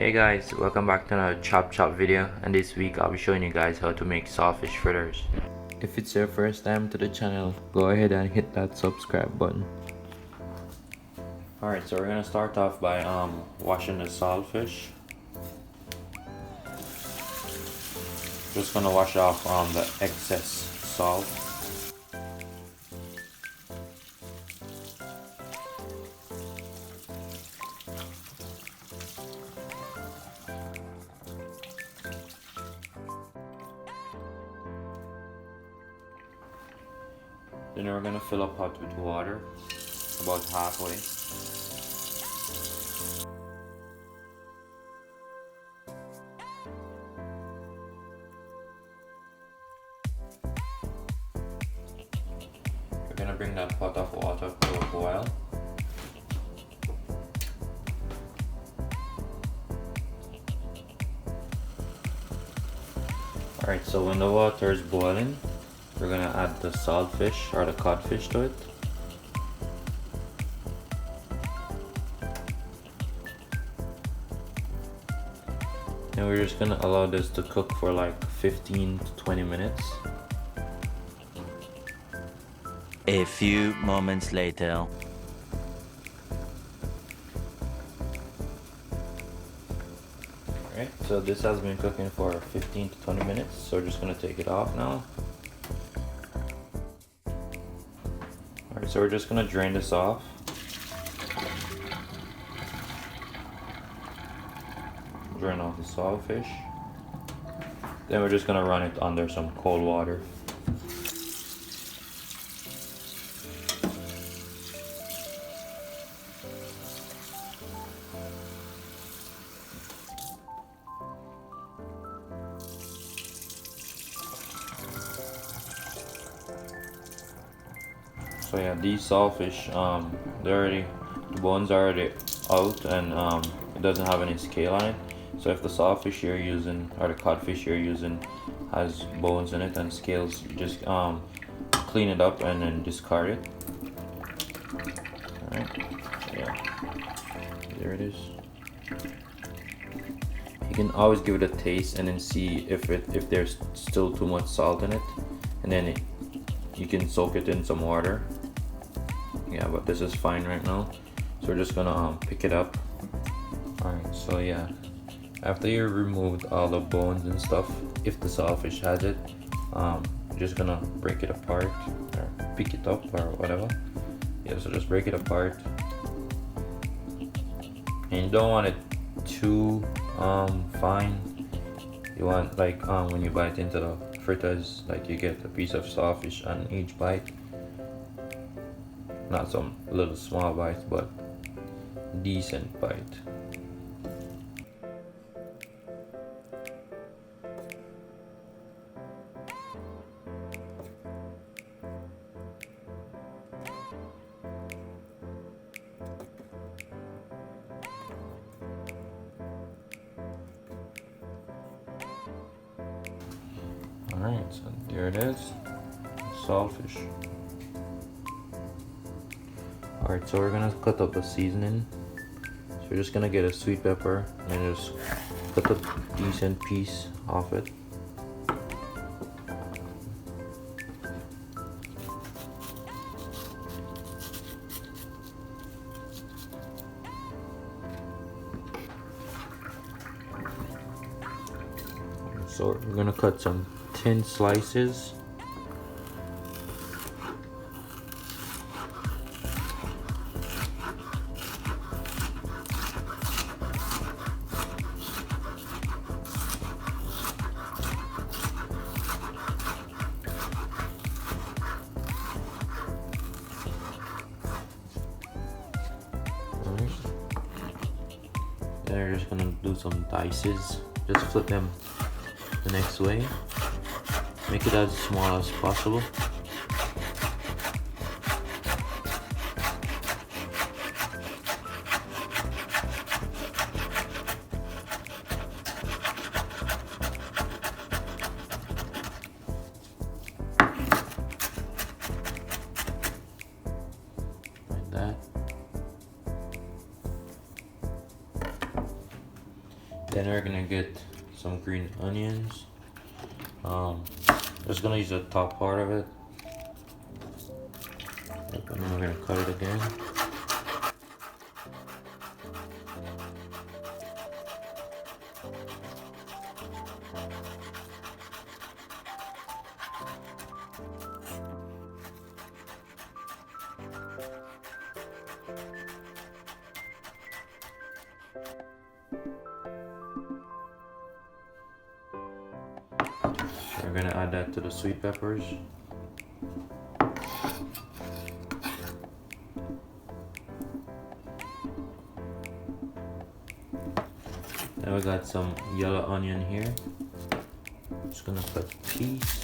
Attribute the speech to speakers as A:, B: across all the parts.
A: Hey guys, welcome back to another chop video, and this week I'll be showing you guys how to make saltfish fritters. If it's your first time to the channel, go ahead and hit that subscribe button. Alright, so we're gonna start off by washing the saltfish. Just gonna wash off the excess salt. Then we're gonna fill up hot with water, about halfway. We're gonna bring that pot of water to a boil. Alright, so when the water is boiling, we're gonna add the saltfish or the codfish to it. And we're just gonna allow this to cook for like 15 to 20 minutes.
B: A few moments later.
A: Alright, so this has been cooking for 15 to 20 minutes, so we're just gonna take it off now. Alright, so we're just gonna drain this off. Drain off the saltfish. Then we're just gonna run it under some cold water. So yeah, these saltfish, the bones are already out, and it doesn't have any scale on it. So if the saltfish you're using or the codfish you're using has bones in it and scales, just clean it up and then discard it. Alright, yeah, there it is. You can always give it a taste and then see if there's still too much salt in it, and then you can soak it in some water. Yeah, but this is fine right now, so we're just gonna pick it up. Alright, so yeah, after you removed all the bones and stuff, if the saltfish has it, you're just gonna break it apart or pick it up or whatever. Yeah, so just break it apart, and you don't want it too fine. You want like when you bite into the fritters, like you get a piece of saltfish on each bite. Not some little small bites, but decent bite. Alright, so there it is, saltfish. Alright, so we're gonna cut up the seasoning. So we're just gonna get a sweet pepper and just cut a decent piece off it. So we're gonna cut some thin slices. Then we're just gonna do some dices. Just flip them the next way. Make it as small as possible. Then we're gonna get some green onions. Just gonna use the top part of it. Yep, and then we're gonna cut it again. We're gonna add that to the sweet peppers. Now we got some yellow onion here. Just gonna cut piece,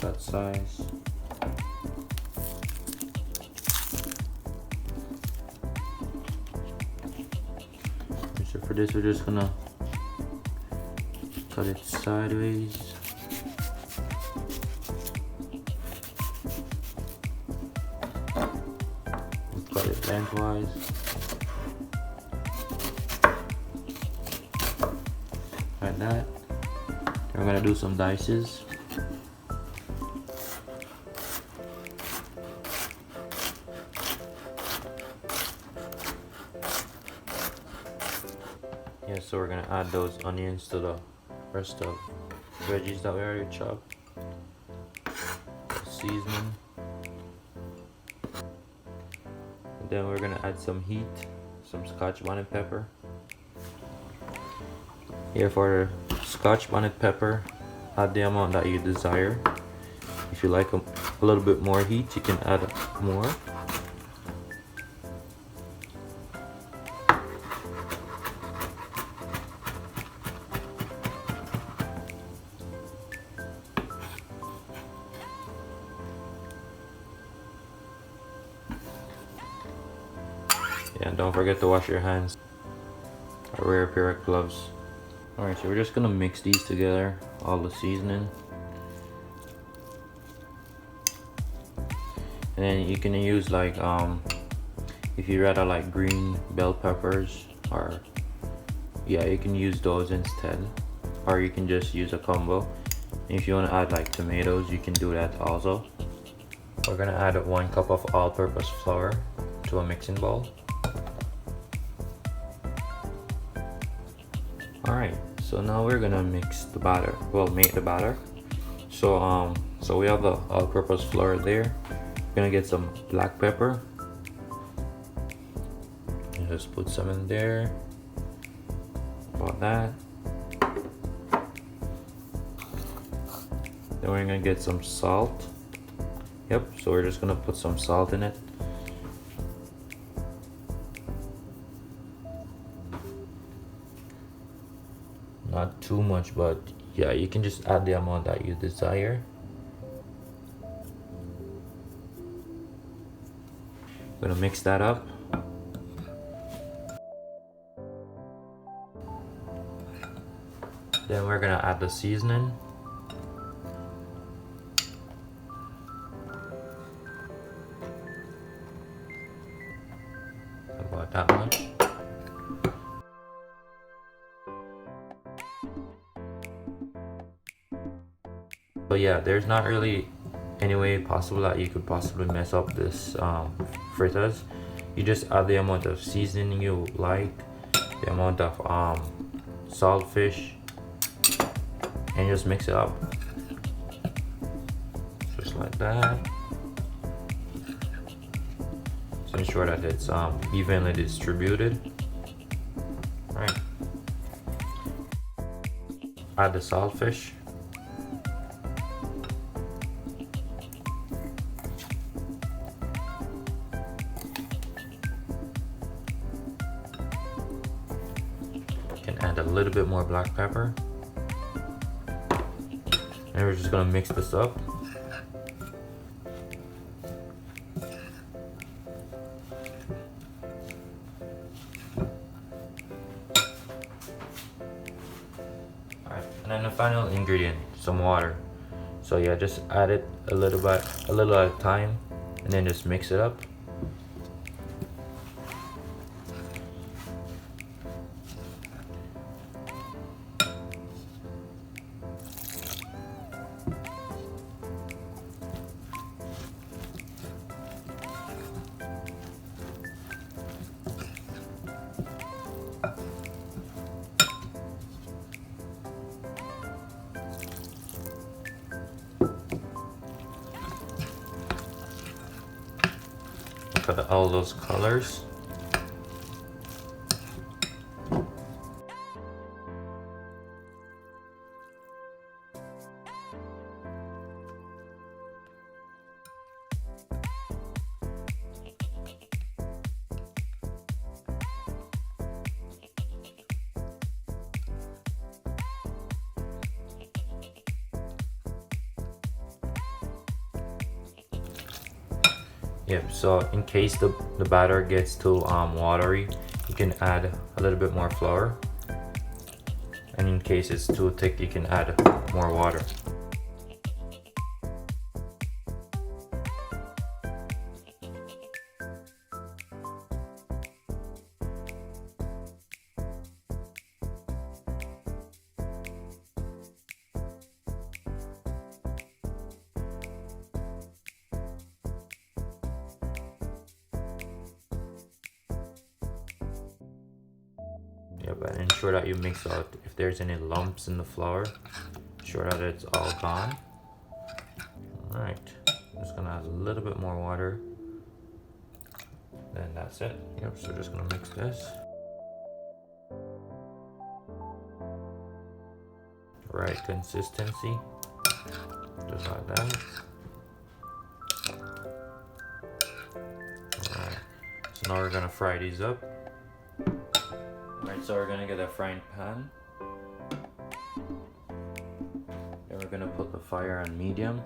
A: that size. So for this, we're just gonna cut it sideways. And cut it lengthwise. Like that. Then we're gonna do some dices. Yeah, so we're gonna add those onions to the rest of veggies that we already chopped. Seasoning. And then we're gonna add some heat, some Scotch Bonnet Pepper. Here for Scotch Bonnet Pepper, add the amount that you desire. If you like a little bit more heat, you can add more. Yeah, and don't forget to wash your hands or wear a pair of gloves. Alright, so we're just gonna mix these together, all the seasoning. And then you can use like, if you rather like green bell peppers, or yeah, you can use those instead. Or you can just use a combo. And if you want to add like tomatoes, you can do that also. We're gonna add 1 cup of all-purpose flour to a mixing bowl. Alright, so now we're gonna mix the batter. Well, make the batter. So so we have the all-purpose flour there. We're gonna get some black pepper. And just put some in there. About that. Then we're gonna get some salt. Yep, so we're just gonna put some salt in it. Not too much, but yeah, you can just add the amount that you desire. I'm gonna mix that up. Then we're gonna add the seasoning. About that much. But yeah, there's not really any way possible that you could possibly mess up this fritters. You just add the amount of seasoning you like, the amount of saltfish, and just mix it up. Just like that. So ensure that it's evenly distributed. Right. Add the saltfish. Can add a little bit more black pepper. And we're just gonna mix this up. Alright, and then the final ingredient, some water. So yeah, just add it a little at a time, and then just mix it up. at all those colors. Yep, so in case the batter gets too watery, you can add a little bit more flour. And in case it's too thick, you can add more water. Yep, and ensure that you mix out if there's any lumps in the flour. Ensure that it's all gone. Alright, I'm just gonna add a little bit more water. Then that's it. Yep, so just gonna mix this. Right consistency. Just like that. Alright, so now we're gonna fry these up. Alright, so we're gonna get a frying pan. Then we're gonna put the fire on medium.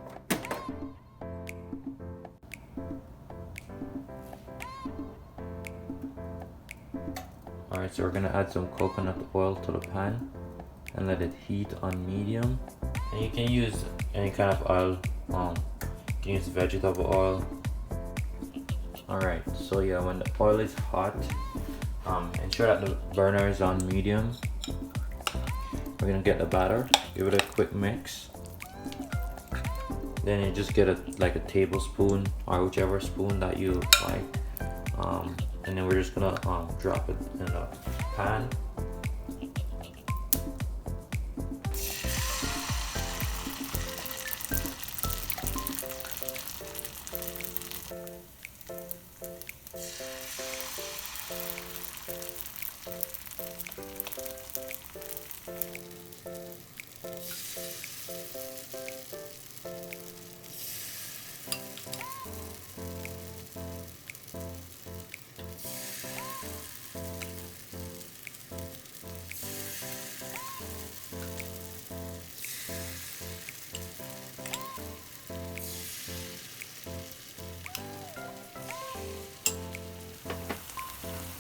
A: Alright, so we're gonna add some coconut oil to the pan and let it heat on medium. And you can use any kind of oil. You can use vegetable oil. Alright, so yeah, when the oil is hot, ensure that the burner is on medium. We're gonna get the batter, give it a quick mix. Then you just get like a tablespoon or whichever spoon that you like. And then we're just gonna drop it in the pan.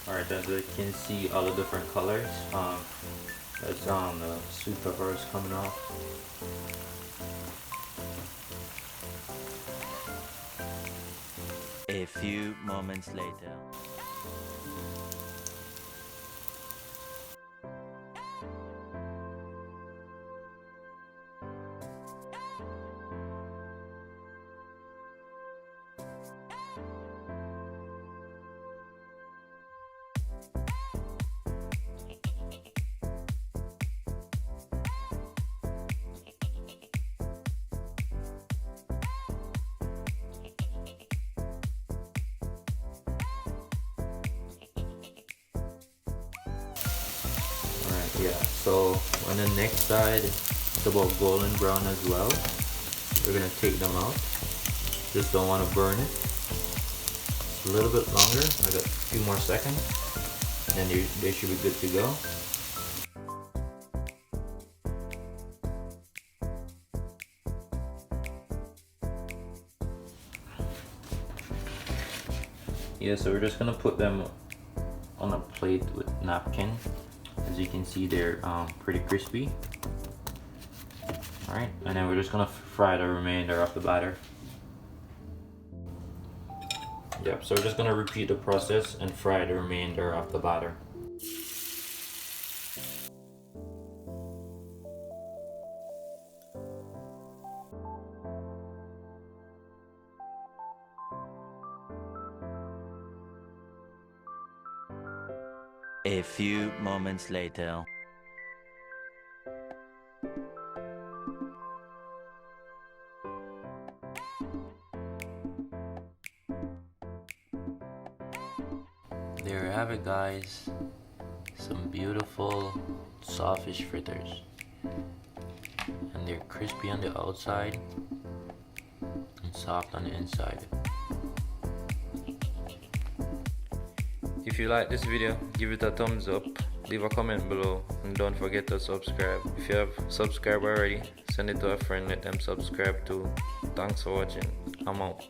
A: Alright, as you can see all the different colors. That's the sweet peppers coming off.
B: A few moments later.
A: Yeah, so on the next side, it's about golden brown as well. We're gonna take them out. Just don't want to burn it. It's a little bit longer, like a few more seconds, and then they should be good to go. Yeah, so we're just gonna put them on a plate with napkin. As you can see, they're pretty crispy. Alright, and then we're just gonna fry the remainder of the batter. Yep, so we're just gonna repeat the process and fry the remainder of the batter.
B: A few moments later.
A: There you have it, guys. Some beautiful saltfish fritters. And they're crispy on the outside and soft on the inside. If you like this video, give it a thumbs up, leave a comment below, and don't forget to subscribe. If you have subscribed already, send it to a friend, let them subscribe too. Thanks for watching. I'm out.